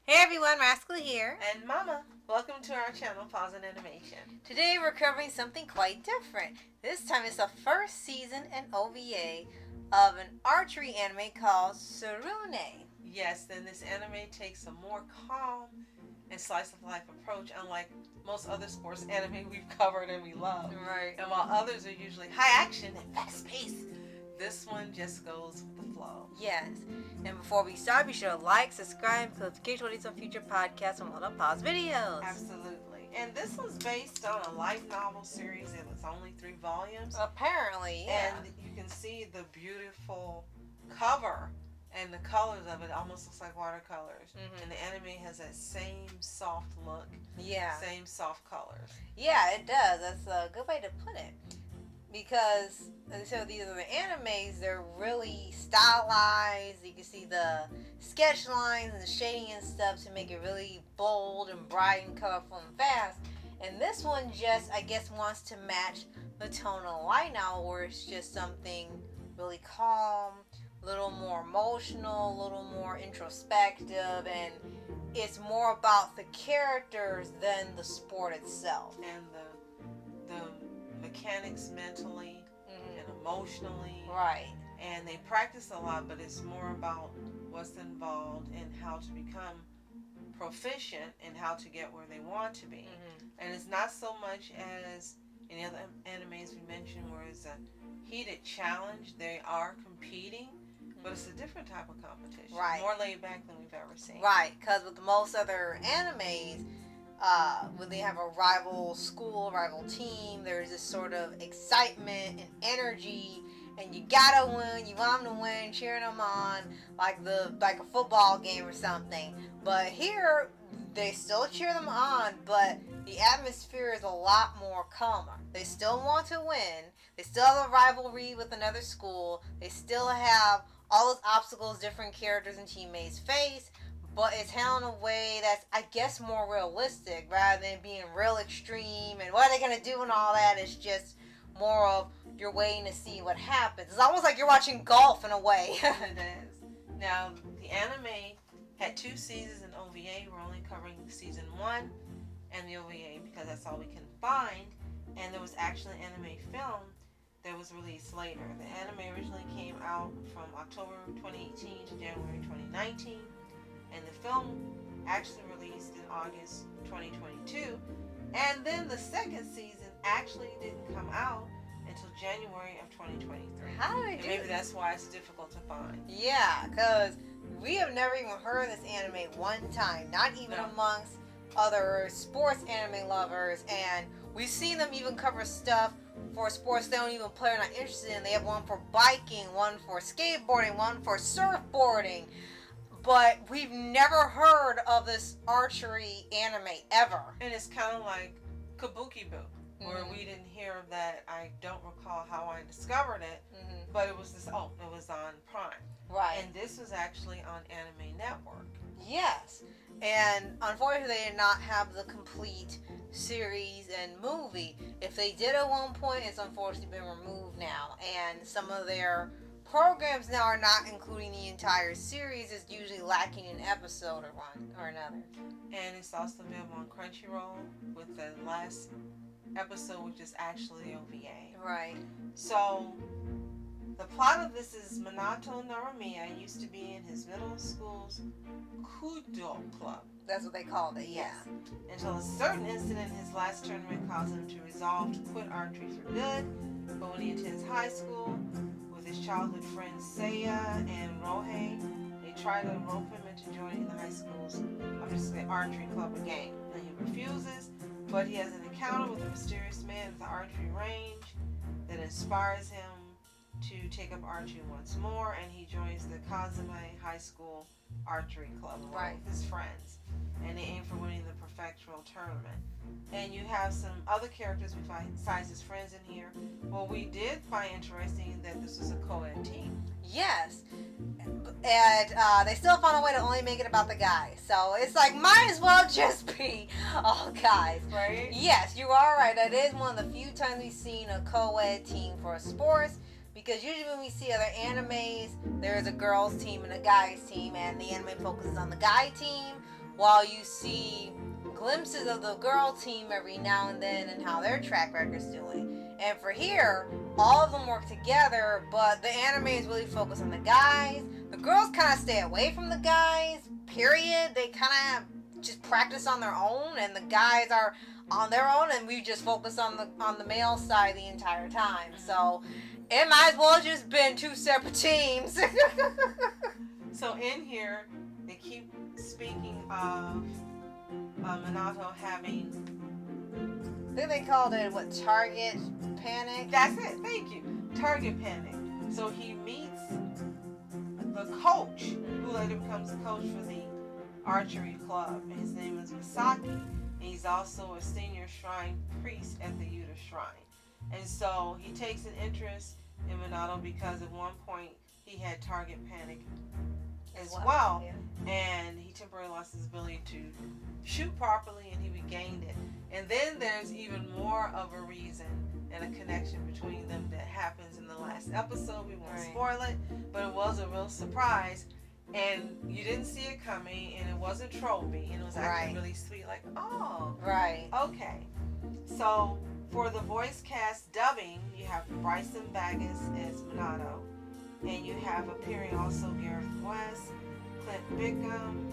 Hey everyone, Rascal here. And Mama, welcome to our channel, Paws On Animation. Today we're covering something quite different. This time it's the first season and OVA of an archery anime called Tsurune. Yes, then this anime takes a more calm and slice of life approach, unlike most other sports anime we've covered and we love. Right. And while others are usually high action and fast paced, this one just goes with the flow. Yes. And before we start, be sure to like, subscribe, and notification when some future podcasts and little pause videos. Absolutely. And this was based on a light novel series. It was only 3 volumes. Apparently, yeah. And you can see the beautiful cover and the colors of it almost looks like watercolors. Mm-hmm. And the anime has that same soft look. Yeah. Same soft colors. Yeah, it does. That's a good way to put it. Because, so these are the animes, they're really stylized. You can see the sketch lines and the shading and stuff to make it really bold and bright and colorful and fast. And this one just, I guess, wants to match the tone of light novel, where it's just something really calm, a little more emotional, a little more introspective, and it's more about the characters than the sport itself. And the mechanics mentally and emotionally. Right. And they practice a lot, but it's more about what's involved and how to become proficient and how to get where they want to be. Mm-hmm. And it's not so much as any other animes we mentioned where it's a heated challenge. They are competing, but it's a different type of competition. Right. More laid back than we've ever seen. Right, because with most other animes, when they have a rival school, rival team, there's this sort of excitement and energy, and you gotta win, you want them to win, cheering them on, like a football game or something. But here, they still cheer them on, but the atmosphere is a lot more calmer. They still want to win, they still have a rivalry with another school, they still have all those obstacles different characters and teammates face, but it's handled in a way that's, I guess, more realistic rather than being real extreme and what are they going to do and all that. It's just more of you're waiting to see what happens. It's almost like you're watching golf in a way. It is. Now, the anime had 2 seasons in OVA. We're only covering season 1 and the OVA because that's all we can find. And there was actually an anime film that was released later. The anime originally came out from October 2018 to January 2019. And the film actually released in August 2022. And then the second season actually didn't come out until January of 2023. How did they do Maybe that's why it's difficult to find. Yeah, because we have never even heard of this anime one time, not even amongst other sports anime lovers. And we've seen them even cover stuff for sports they don't even play or not interested in. They have one for biking, one for skateboarding, one for surfboarding. But we've never heard of this archery anime ever. And it's kind of like Kabuki Boo, where we didn't hear of that. I don't recall how I discovered it, but it was it was on Prime. Right. And this was actually on Anime Network. Yes. And unfortunately, they did not have the complete series and movie. If they did at one point, it's unfortunately been removed now. And some of their programs now are not including the entire series. It's usually lacking an episode or one or another. And it's also available on Crunchyroll with the last episode, which is actually OVA. Right. So the plot of this is Minato Norimiya used to be in his middle school's Kudo club. That's what they called it, yeah. Until a certain incident in his last tournament caused him to resolve to quit archery for good. But when he attends high school, his childhood friends Seiya and Rohei, they try to rope him into joining the high school's archery club again. And he refuses, but he has an encounter with a mysterious man at the archery range that inspires him to take up archery once more, and he joins the Kazame High School Archery Club along with his friends. And they aim for winning the prefectural tournament. And you have some other characters besides his friends in here. Well, we did find interesting that this was a co-ed team. Yes. And they still found a way to only make it about the guys. So it's like, might as well just be all guys. Right? Yes, you are right. That is one of the few times we've seen a co-ed team for sports. Because usually when we see other animes, there's a girls team and a guys team. And the anime focuses on the guy team. while you see glimpses of the girl team every now and then and how their track record's doing. And for here, all of them work together, but the anime is really focused on the guys. The girls kind of stay away from the guys, period. They kind of just practice on their own, and the guys are on their own, and we just focus on the male side the entire time. So it might as well have just been two separate teams. So in here, they keep speaking of Minato having... I think they called it, what, target panic? That's it, thank you. Target panic. So he meets the coach, who later becomes the coach for the archery club. And his name is Misaki. And he's also a senior shrine priest at the Yuta Shrine. And so he takes an interest in Minato because at one point he had target panic as well. Yeah. And he temporarily lost his ability to shoot properly, and he regained it. And then there's even more of a reason and a connection between them that happens in the last episode. We won't spoil it, but it was a real surprise, and you didn't see it coming, and it wasn't tropey, and it was actually really sweet, like, oh, okay. So for the voice cast dubbing, you have Bryson Baggins as Minato, and you have appearing also Gareth West, Clint Bickham.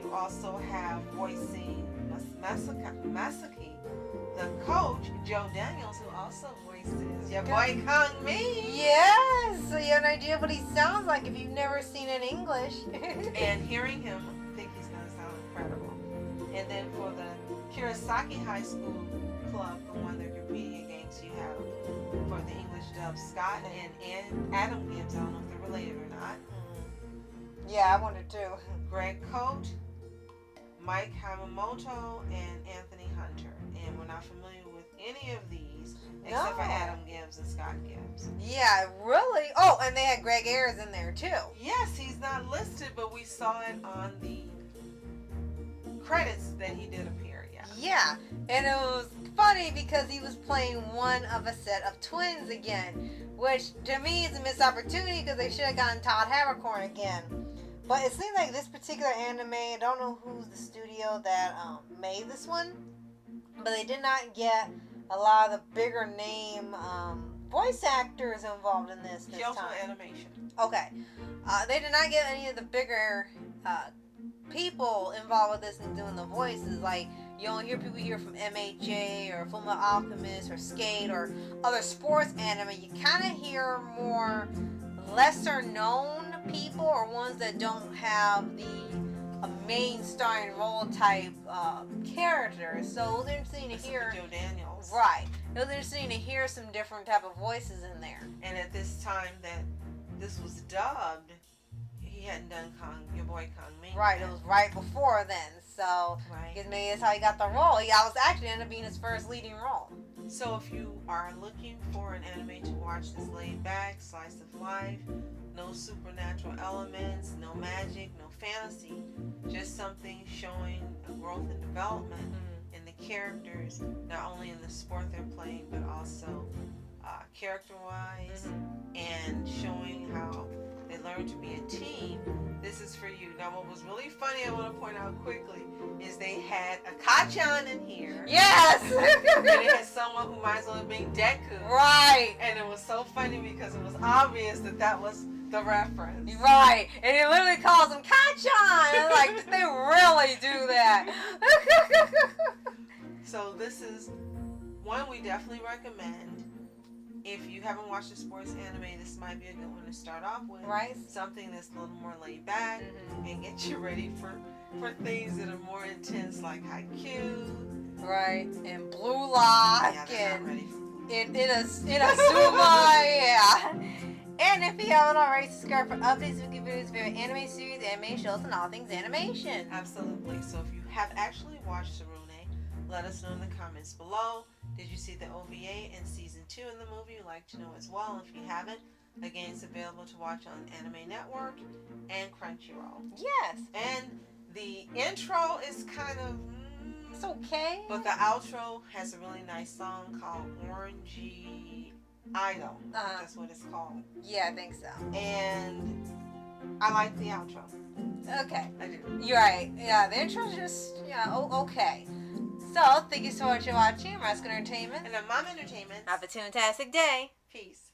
You also have voicing Masaki, the coach, Joe Daniels, who also voices your boy Kong Mi. Yes, so you have an idea of what he sounds like if you've never seen it in English. And hearing him, I think he's going to sound incredible. And then for the Kurosaki High School Club, the one they're competing against, you have for the English dub Scott and Adam Gibbs. I don't know if they're related or not. Yeah, I wonder too. Greg Cote, Mike Hamamoto, and Anthony Hunter. And we're not familiar with any of these except for Adam Gibbs and Scott Gibbs. Yeah, really? Oh, and they had Greg Ayers in there too. Yes, he's not listed, but we saw it on the credits that he did appear, yeah. Yeah, and it was funny because he was playing one of a set of twins again, which to me is a missed opportunity because they should have gotten Todd Havercorn again. But it seems like this particular anime, I don't know who's the studio that made this one, but they did not get a lot of the bigger name voice actors involved in this Kyoto time. Animation. Okay. They did not get any of the bigger people involved with this and doing the voices. Like, you don't hear people here from MHA or Fullmetal Alchemist or Skate or other sports anime. You kind of hear more lesser known people or ones that don't have the main starring role type characters. So it was interesting to hear Joe Daniels. Right. It was interesting to hear some different type of voices in there. And at this time that this was dubbed, he hadn't done your boy Kong Mi. Right, it was right before then. So I guess maybe that's how he got the role. Yeah, I was actually ended up being his first leading role. So if you are looking for an anime to watch that's laid back, slice of life, no supernatural elements, no magic, no fantasy, just something showing a growth and development in the characters, not only in the sport they're playing, but also character-wise, and showing how they learn to be a team. This is for you. Now, what was really funny, I want to point out quickly, is they had a Kachan in here. Yes! And they had someone who might as well have been Deku. Right. And it was so funny because it was obvious that that was the reference. Right. And he literally calls him Kachan. Like, did they really do that? So this is one we definitely recommend. If you haven't watched a sports anime, this might be a good one to start off with. Right. Something that's a little more laid back and get you ready for things that are more intense, like Haikyuu. Right. And Blue Lock. Yeah, they're and not ready for in a Zuma. Yeah. And if you haven't already, subscribe for updates and videos for anime series, anime shows, and all things animation. Absolutely. So if you have actually watched Tsurune, let us know in the comments below. Did you see the OVA and season 2 in the movie? You'd like to know as well. If you haven't, again, it's available to watch on Anime Network and Crunchyroll. Yes. And the intro is kind of... it's okay. But the outro has a really nice song called Orangey Idol. That's what it's called. Yeah, I think so. And I like the outro. Okay. I do. You're right. Yeah, the intro's just, okay. So, thank you so much for watching Rascal Entertainment. And then Mom Entertainment. Have a fantastic day. Peace.